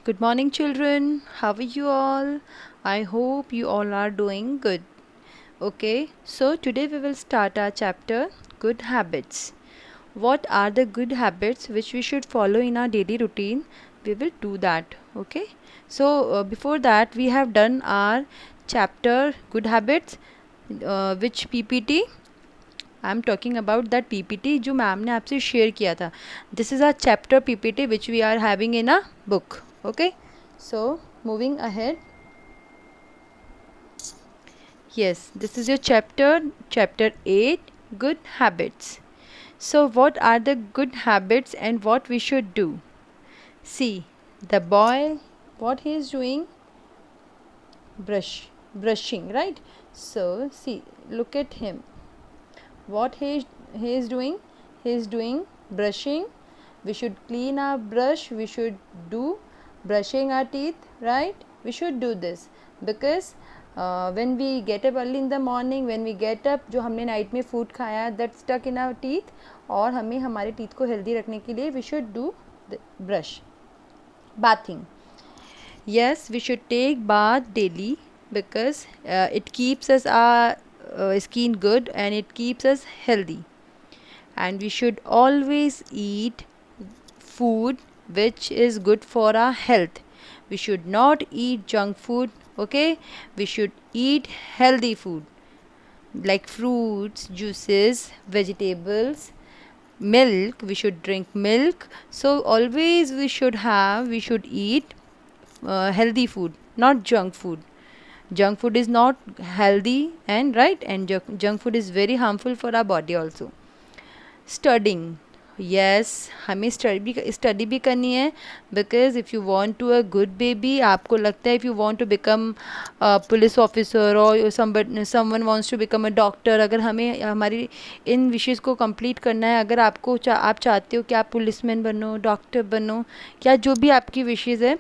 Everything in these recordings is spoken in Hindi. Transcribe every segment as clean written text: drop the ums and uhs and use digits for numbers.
Good morning, children. How are you all? I hope you all are doing good. Okay, so today we will start our chapter Good Habits. What are the good habits which we should follow in our daily routine? We will do that. Okay, so before that, we have done our chapter Good Habits, which PPT. I am talking about that PPT जो मैम ने आपसे शेयर किया था. This is a chapter PPT which we are having in a book. Okay, so moving ahead. Yes, this is your chapter 8, good habits. So what are the good habits and what we should do? See, the boy, what he is doing? Brushing, right? So see, look at him. What he is doing? He is doing brushing. We should clean our brush. We should do brushing our teeth, right? We should do this because when we get up early in the morning, when we get up, जो हमने नाइट में फूड खाया that stuck in our teeth, और हमें हमारे टीथ को हेल्दी रखने के लिए we should do brush. Bathing. Yes, we should take bath daily because it keeps us our skin good and it keeps us healthy. And we should always eat food which is good for our health. We should not eat junk food. Okay, we should eat healthy food like fruits, juices, vegetables, milk. We should drink milk. So always we should eat healthy food, not junk food. Junk food is not healthy and right, and junk food is very harmful for our body also. Studying. Yes, हमें स्टडी भी करनी है because if you want to a good baby, आपको लगता है if you want to become police officer और someone wants to become a doctor, अगर हमें हमारी इन विशेज़ को कंप्लीट करना है, अगर आप चाहते हो कि आप पुलिसमैन बनो, डॉक्टर बनो, या जो भी आपकी विशेज़ है,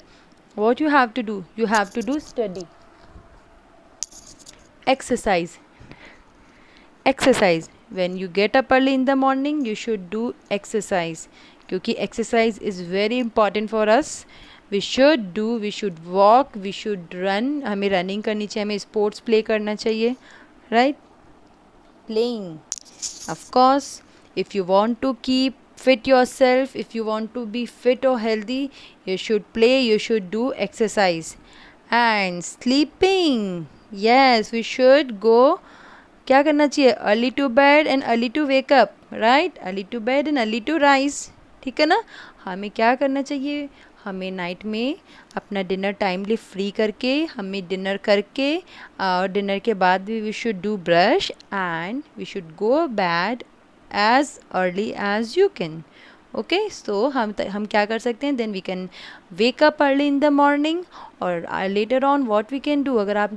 what you have to do? You have to do study. Exercise. Exercise. When you get up early in the morning, you should do exercise. क्योंकि exercise is very important for us. We should walk, we should run. हमें running करनी चाहिए, हमें sports play करना चाहिए, right? Playing. Of course, if you want to keep fit yourself, if you want to be fit or healthy, you should play, you should do exercise. And sleeping. Yes, we should go. क्या करना चाहिए? Early to bed and early to wake up, right? Early to bed and early to rise. ठीक है ना? हमें क्या करना चाहिए? हमें नाइट में अपना डिनर टाइमली फ्री करके, हमें डिनर करके, और डिनर के बाद भी we should do brush and we should go bed as early as you can. Okay, so हम क्या कर सकते हैं? Then we can wake up early in the morning, और later on what we can do. अगर आप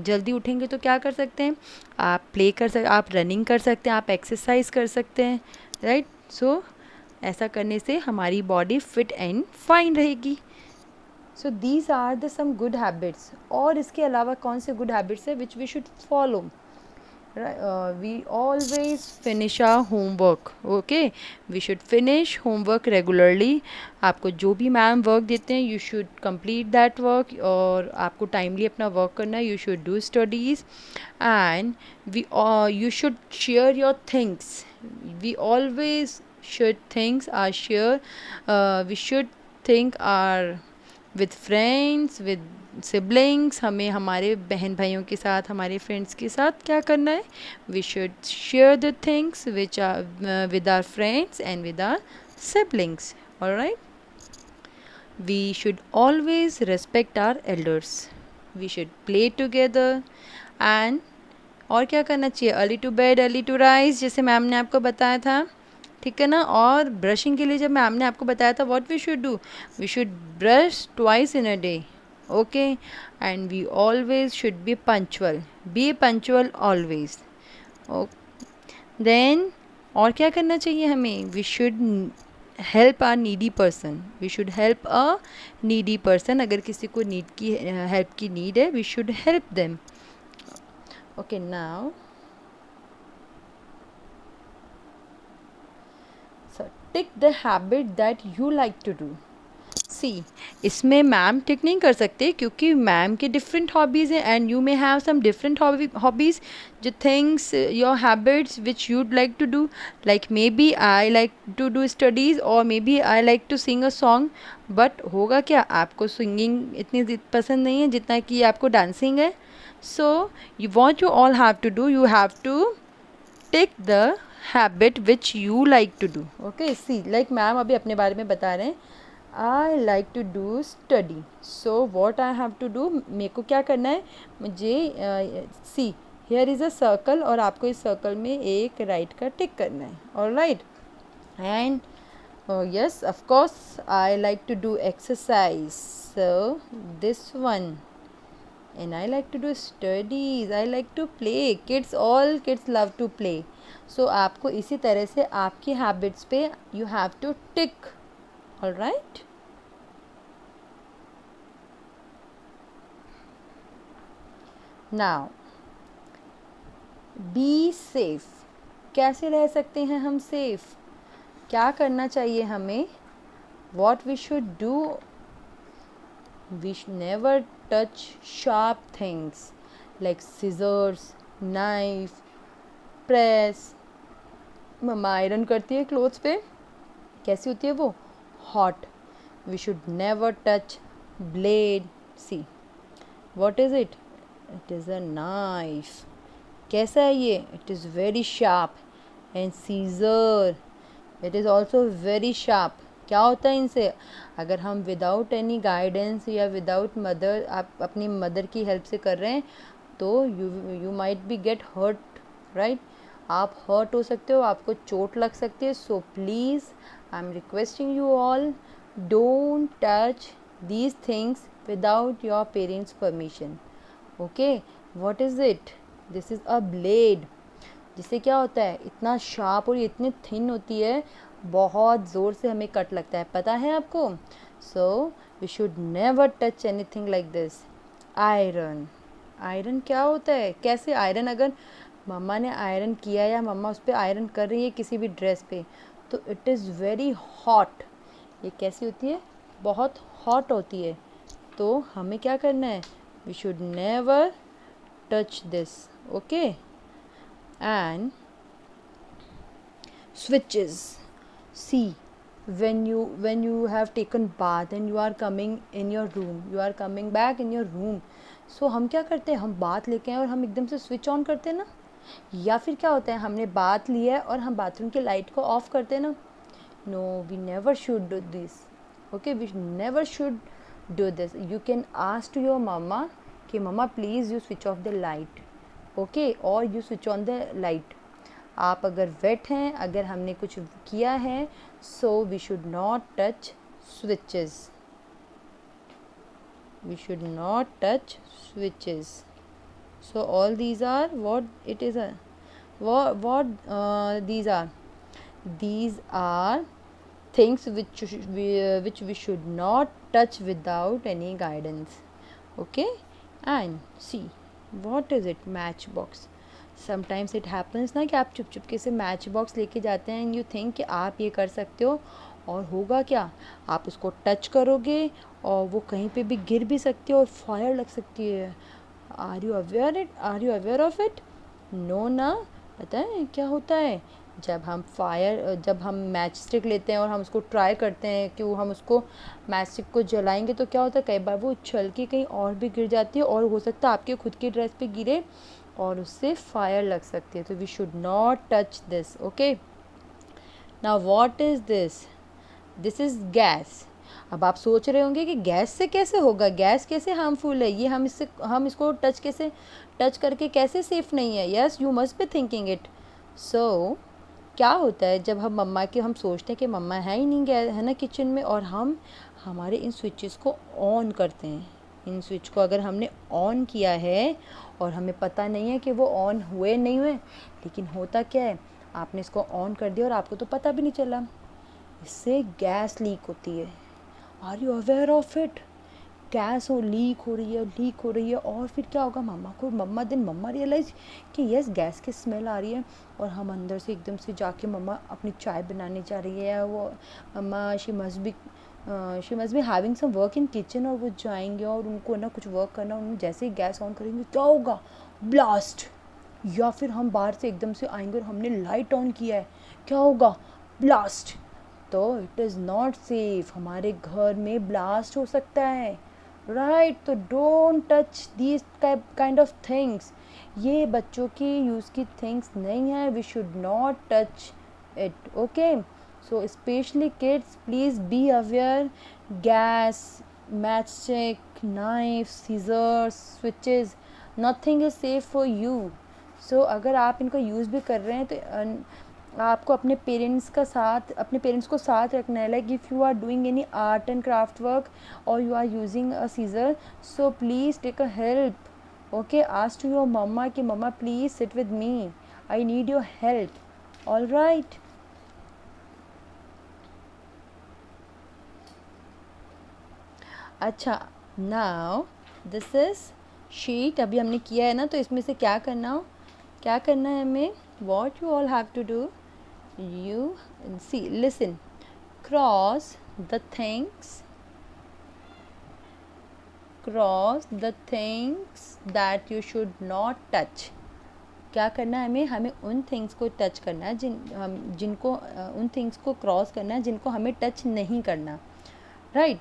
जल्दी उठेंगे तो क्या कर सकते हैं? आप प्ले कर सकते, आप रनिंग कर सकते हैं, आप एक्सरसाइज कर सकते हैं, राइट? सो ऐसा करने से हमारी बॉडी फिट एंड फाइन रहेगी. So these are the some good habits. और इसके अलावा कौन से गुड हैबिट्स है which we should follow? We always finish our homework. Okay, we should finish homework regularly. आपको जो भी मैम वर्क देते हैं, you should complete that work. और आपको टाइमली अपना वर्क करना है. You should do studies and you should share your things. We always should things are share. We should think our with friends, with siblings. हमें हमारे बहन भाइयों के साथ, हमारे फ्रेंड्स के साथ क्या करना है? We should share the things which are with our friends and with our siblings. Alright? We should always respect our elders. We should play together. And और क्या करना चाहिए? Early to bed, early to rise, जैसे मैम ने आपको बताया था. ठीक है ना? और ब्रशिंग के लिए जब मैम ने आपको बताया था what we should do, we should brush twice in a day. Okay, and we always should be punctual always. Then और क्या करना चाहिए हमें? We should help our needy person. We should help a needy person. अगर किसी को नीड की हेल्प की नीड है, we should help them. Okay, now so tick the habit that you like to do. See, इसमें मैम टिक नहीं कर सकते क्योंकि मैम के डिफरेंट हॉबीज़ हैं and you may have some different hobbies, जो things your habits which you'd like to do, like maybe I like to do studies और maybe I like to sing a song, but होगा क्या, आपको सिंगिंग इतनी पसंद नहीं है जितना कि आपको डांसिंग है. So you want you all have to do, you have to take the habit which you like to do. Okay, see like ma'am अभी अपने बारे में बता रहे हैं. I like to do study, so what I have to do, मेरे को क्या करना है, मुझे see here is a circle और आपको इस सर्कल में एक राइट का टिक करना है. All right, and yes, of course I like to do exercise, so this one, and I like to do studies, I like to play, all kids love to play. So आपको इसी तरह से आपकी हैबिट्स पे you have to tick. All right, now be safe. कैसे रह सकते हैं हम सेफ, क्या करना चाहिए हमें, what we should do, we should never touch sharp things like scissors, knife, press. मम्मा आयरन करती है क्लोथ्स पे, कैसी होती है वो, hot. We should never touch blade. See what is it, it is a knife. कैसा है ये, it is very sharp. And scissor, it is also very sharp. क्या होता है इनसे, अगर हम विदाउट एनी गाइडेंस या विदाउट मदर, आप अपनी मदर की हेल्प से कर रहे हैं तो you might be get hurt, right. आप हर्ट हो सकते हो, आपको चोट लग सकती है. So please I am requesting you all, don't touch these things without your parents permission. Okay, what is it, this is a blade. जिससे क्या होता है, इतना शार्प और इतनी थिन होती है, बहुत ज़ोर से हमें कट लगता है, पता है आपको. So we should never touch anything like this. Iron, iron क्या होता है, कैसे आयरन, अगर मम्मा ने आयरन किया या मम्मा उस पर आयरन कर रही है किसी भी ड्रेस पे, तो इट इज़ वेरी हॉट. ये कैसी होती है, बहुत हॉट होती है. तो हमें क्या करना है, we should never touch this. Okay, and switches. See, when you have taken bath and you are coming in your room, you are coming back in your room, so हम क्या करते हैं, हम बात लेके आए और हम एकदम से स्विच ऑन करते हैं ना, या फिर क्या होता है, हमने बात लिया है और हम बाथरूम की लाइट को ऑफ करते हैं ना. No, we never should do this. Okay, we never should do this. You can ask to your mamma कि mamma please you switch off the light. Okay, और you switch on the light. आप अगर वेट हैं, अगर हमने कुछ किया है, so we should not touch switches, we should not touch switches. So all these are what it is, what these are things which we should not touch without any guidance. Okay, and see, what is it, match box. Sometimes it happens ना कि आप चुप चुपके से मैच बॉक्स लेके जाते हैं एंड यू थिंक कि आप ये कर सकते हो, और होगा क्या, आप उसको टच करोगे और वो कहीं पे भी गिर भी सकती है और फायर लग सकती है. Are you aware of it, no ना. पता है क्या होता है, जब हम मैच स्टिक लेते हैं और हम उसको ट्राई करते हैं कि हम उसको मैच स्टिक को जलाएंगे, तो क्या होता है, कई बार वो उछल के कहीं और भी गिर जाती है और हो सकता है आपके खुद की ड्रेस पे गिरे और उससे फायर लग सकती है. तो we should not touch this. Okay, now what is this, this is gas. अब आप सोच रहे होंगे कि गैस से कैसे होगा, गैस कैसे हार्मफुल है, ये हम इसको टच करके कैसे सेफ़ नहीं है. Yes, you must be thinking it. So क्या होता है, जब हम सोचते हैं कि मम्मा है ही नहीं, गैस है ना किचन में, और हम हमारे इन स्विचेस को ऑन करते हैं. इन स्विच को अगर हमने ऑन किया है और हमें पता नहीं है कि वो ऑन हुए नहीं हुए, लेकिन होता क्या है, आपने इसको ऑन कर दिया और आपको तो पता भी नहीं चला, इससे गैस लीक होती है. Are you aware of it, gas leak हो रही है. और फिर क्या होगा, मम्मा रियलाइज कि यस गैस की स्मेल आ रही है, और हम अंदर से एकदम से जाके मम्मा अपनी चाय बनाने जा रही है, वो mamma she must be she must be having some work in kitchen, और वो जाएंगे और उनको ना कुछ वर्क करना, उन्होंने जैसे ही गैस ऑन करेंगे क्या होगा, ब्लास्ट। या फिर हम बाहर से एकदम से आएंगे और हमने लाइट ऑन किया है, क्या होगा, ब्लास्ट। तो इट इज़ नॉट सेफ, हमारे घर में ब्लास्ट हो सकता है, राइट। तो don't touch these kind of things, ये बच्चों की यूज़ की थिंग्स नहीं है, we should not touch it, okay. So specially kids, please be aware, gas, match stick, knife, scissors, switches, nothing is safe for you. So अगर आप इनका यूज़ भी कर रहे हैं तो आपको अपने पेरेंट्स को साथ रखना है। Like if you are doing any art and craft work और you are using a scissor, so please take a help, okay. Ask to your mamma कि mamma please sit with me, I need your help, all right. अच्छा, नाउ दिस इज़ शीट, अभी हमने किया है ना, तो इसमें से क्या करना है हमें, what you all have to do, you see, listen, cross the things that you should not touch। क्या करना है हमें उन थिंग्स को टच करना है जिनको उन थिंग्स को क्रॉस करना है जिनको हमें टच नहीं करना, राइट।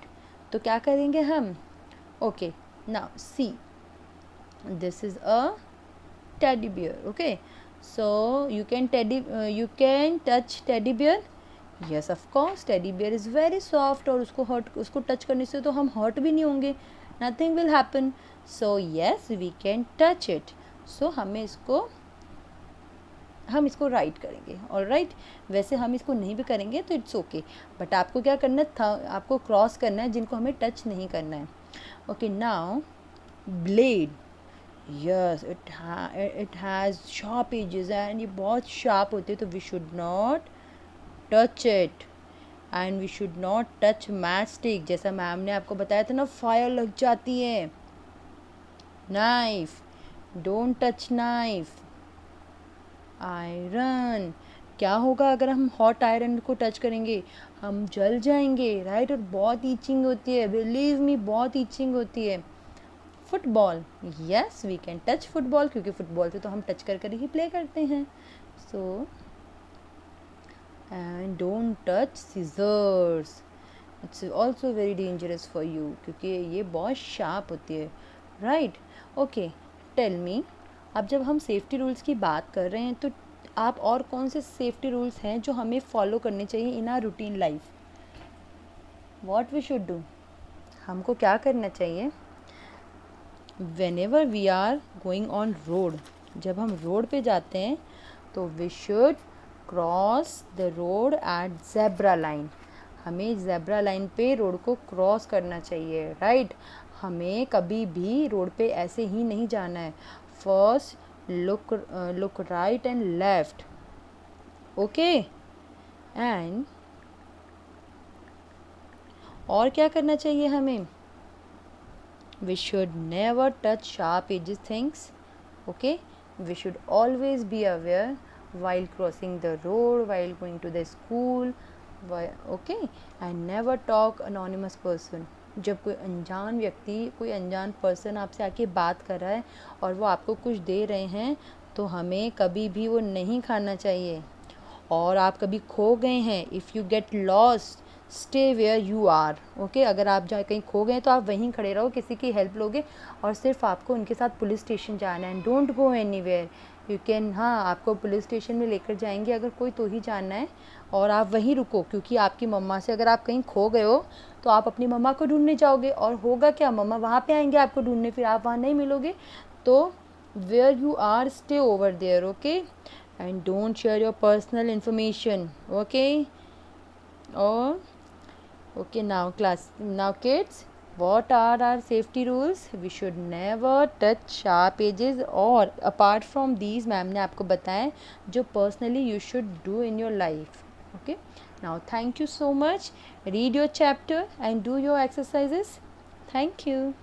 तो क्या करेंगे हम, okay. Now see, this is a teddy bear, okay, so you can touch teddy bear, yes of course, teddy bear is very soft, और उसको टच करने से तो हम हर्ट भी नहीं होंगे, nothing will happen, so yes we can touch it। so हम इसको राइट करेंगे, ऑल राइट। वैसे हम इसको नहीं भी करेंगे तो इट्स ओके, बट आपको क्या करना था, आपको क्रॉस करना है जिनको हमें टच नहीं करना है, okay. Now blade, yes, it has sharp edges and ये बहुत शार्प होते हैं, तो we should not touch it, and we should not touch match stick, जैसा मैम ने आपको बताया था ना, फायर लग जाती है। Knife, don't touch knife. Iron, क्या होगा अगर हम हॉट आयरन को टच करेंगे, हम जल जाएंगे, राइट। और बहुत ईचिंग होती है, बिलीव मी, बहुत ईचिंग होती है। Football, yes we can touch football, क्योंकि फुटबॉल से तो हम टच कर ही प्ले करते हैं। So and don't touch scissors, it's also very dangerous for you, क्योंकि ये बहुत शार्प होती है, राइट। ओके, टेल मी, अब जब हम सेफ्टी रूल्स की बात कर रहे हैं तो आप और कौन से सेफ्टी रूल्स हैं जो हमें फॉलो करने चाहिए in our routine life, what we should do, हमको क्या करना चाहिए whenever we are going on road, जब हम रोड पे जाते हैं तो we should cross the road at zebra line, हमें ज़ेब्रा लाइन पे रोड को क्रॉस करना चाहिए, राइट। हमें कभी भी रोड पे ऐसे ही नहीं जाना है, first look right and left, okay. And और क्या करना चाहिए हमें, we should never touch sharp edges things, okay, we should always be aware while crossing the road, while going to the school, okay, and never talk anonymous person, जब कोई अनजान व्यक्ति, कोई अनजान पर्सन आपसे आके बात कर रहा है और वो आपको कुछ दे रहे हैं, तो हमें कभी भी वो नहीं खाना चाहिए। और आप कभी खो गए हैं, if you get lost, stay where you are, okay. अगर आप जहाँ कहीं खो गए तो आप वहीं खड़े रहो, किसी की हेल्प लोगे, और सिर्फ आपको उनके साथ पुलिस स्टेशन जाना है, don't go anywhere, you can, हाँ आपको पुलिस स्टेशन में लेकर जाएंगे अगर कोई, तो ही जाना है, और आप वहीं रुको, क्योंकि आपकी मम्मा से, अगर आप कहीं खो गए हो तो आप अपनी मम्मा को ढूंढने जाओगे, और होगा क्या, मम्मा वहाँ पे आएंगे आपको ढूंढने, फिर आप वहाँ नहीं मिलोगे। तो where you are, stay over there, okay, and don't share your personal information, okay, or okay, now kids, what are our safety rules, we should never touch sharp edges, और apart from these मैम ने आपको बताएं जो personally you should do in your life, okay। now thank you so much, read your chapter and do your exercises, thank you।